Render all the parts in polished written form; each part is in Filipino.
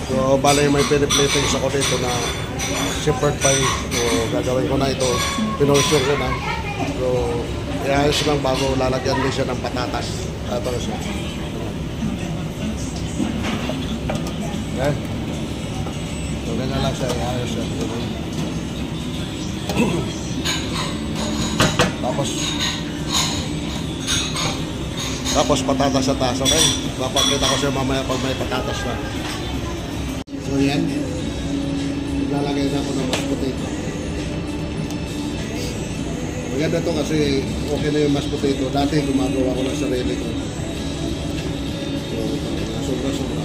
So, bali may piniplating ako dito na shepherd pie. So, gagawin ko na ito. Pinursyon ko na. So, iayos lang bago lalagyan din siya ng patatas. Ito na siya. Okay? So, ganyan lang siya. Iayos siya. Tapos patatas sa taas, okay? Papakita ko siya mamaya pag may patatas na. So yan, naglalagay na ako ng mashed potato. Maganda to kasi okay na yung mashed potato. Dati gumagawa ko ng sarili ko. So, sobra-sobra.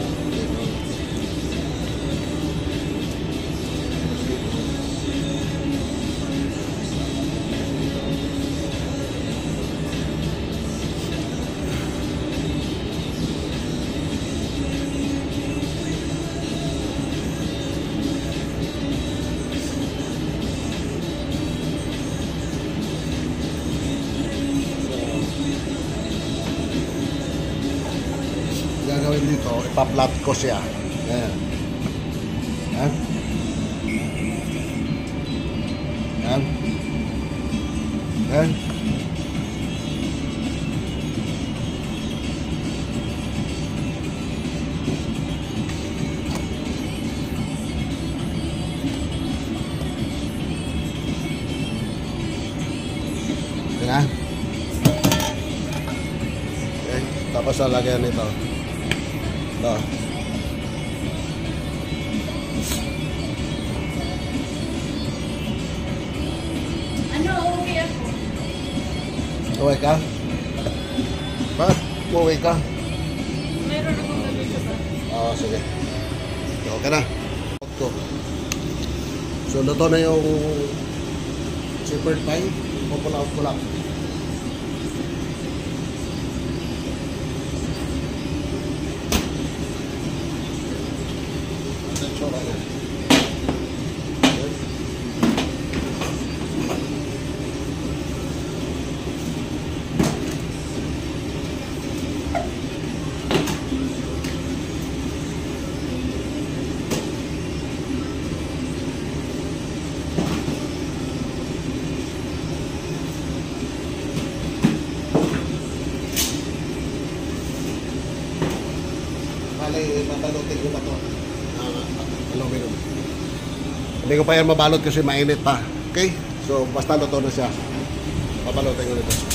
Gagawin dito, ipaplat ko siya. Ayan. Ayan. Ayan. Ayan. Ayan. Okay. Tapos lalagyan nito. Ito. Ano, okay ako? Uwi ka? Bakit? Uwi ka? Meron akong gagawin ba? Oo, sige. Okay na. So, luto na yung shepherd pie. Pupulaw ko lang. Babalutin ko ba ito? Aluminum. Hindi ko pa yan mabalot kasi mainit pa. Okay? So, basta luto na siya. Babalutin ko nito.